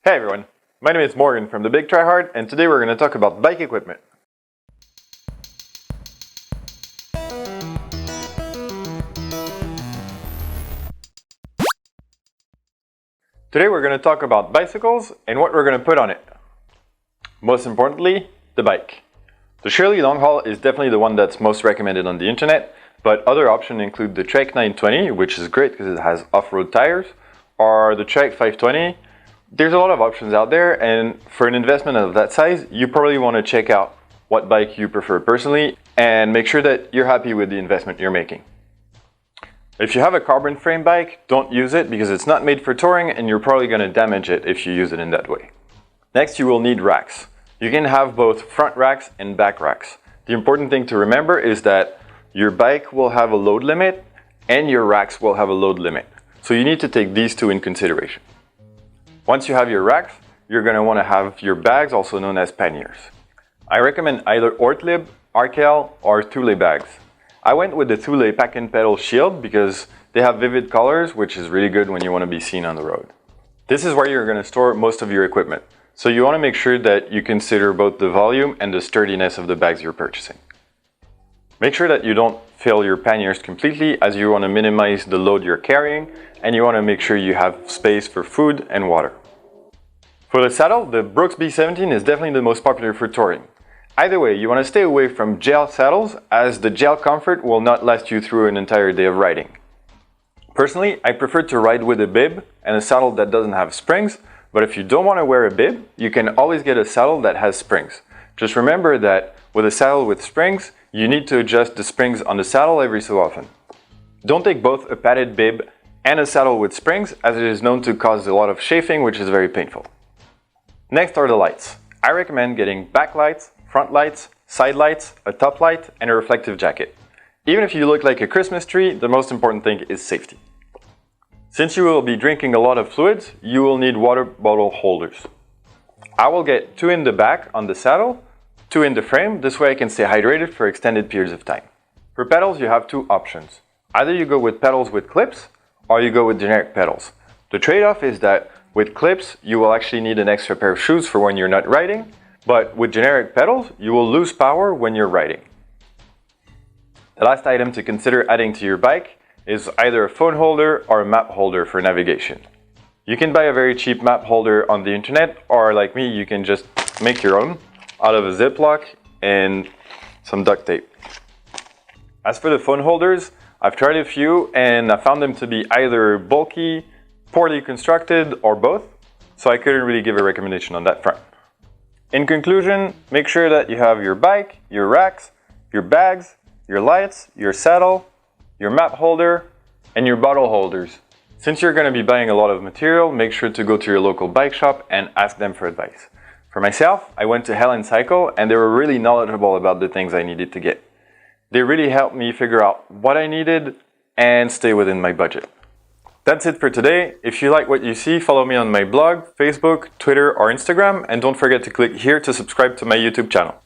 Hey everyone, my name is Morgan from The Big Tryhard, and today we're going to talk about bike equipment. Today we're going to talk about bicycles and what we're going to put on it. Most importantly, the bike. The Shirley Long Haul is definitely the one that's most recommended on the internet, but other options include the Trek 920, which is great because it has off-road tires, or the Trek 520. There's a lot of options out there, and for an investment of that size, you probably want to check out what bike you prefer personally and make sure that you're happy with the investment you're making. If you have a carbon frame bike, don't use it because it's not made for touring and you're probably going to damage it if you use it in that way. Next, you will need racks. You can have both front racks and back racks. The important thing to remember is that your bike will have a load limit and your racks will have a load limit. So you need to take these two in consideration. Once you have your racks, you're going to want to have your bags, also known as panniers. I recommend either Ortlieb, Arkel, or Thule bags. I went with the Thule Pack and Pedal Shield because they have vivid colors, which is really good when you want to be seen on the road. This is where you're going to store most of your equipment, so you want to make sure that you consider both the volume and the sturdiness of the bags you're purchasing. Make sure that you don't fill your panniers completely, as you want to minimize the load you're carrying, and you want to make sure you have space for food and water. For the saddle, the Brooks B17 is definitely the most popular for touring. Either way, you want to stay away from gel saddles, as the gel comfort will not last you through an entire day of riding. Personally, I prefer to ride with a bib and a saddle that doesn't have springs, but if you don't want to wear a bib, you can always get a saddle that has springs. Just remember that with a saddle with springs, you need to adjust the springs on the saddle every so often. Don't take both a padded bib and a saddle with springs, as it is known to cause a lot of chafing, which is very painful. Next are the lights. I recommend getting backlights, front lights, side lights, a top light, and a reflective jacket. Even if you look like a Christmas tree, the most important thing is safety. Since you will be drinking a lot of fluids, you will need water bottle holders. I will get 2 in the back on the saddle, 2 in the frame, this way I can stay hydrated for extended periods of time. For pedals, you have 2 options. Either you go with pedals with clips, or you go with generic pedals. The trade-off is that with clips, you will actually need an extra pair of shoes for when you're not riding, but with generic pedals, you will lose power when you're riding. The last item to consider adding to your bike is either a phone holder or a map holder for navigation. You can buy a very cheap map holder on the internet, or like me, you can just make your own out of a Ziploc and some duct tape. As for the phone holders, I've tried a few and I found them to be either bulky, poorly constructed, or both, so I couldn't really give a recommendation on that front. In conclusion, make sure that you have your bike, your racks, your bags, your lights, your saddle, your map holder, and your bottle holders. Since you're going to be buying a lot of material, make sure to go to your local bike shop and ask them for advice. For myself, I went to Hell & Cycle and they were really knowledgeable about the things I needed to get. They really helped me figure out what I needed and stay within my budget. That's it for today. If you like what you see, follow me on my blog, Facebook, Twitter, or Instagram, and don't forget to click here to subscribe to my YouTube channel.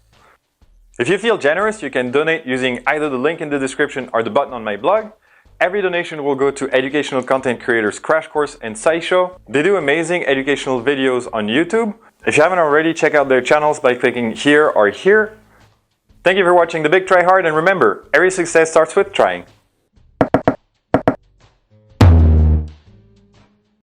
If you feel generous, you can donate using either the link in the description or the button on my blog. Every donation will go to educational content creators CrashCourse and SciShow. They do amazing educational videos on YouTube. If you haven't already, check out their channels by clicking here or here. Thank you for watching The Big Tryhard, and remember, every success starts with trying.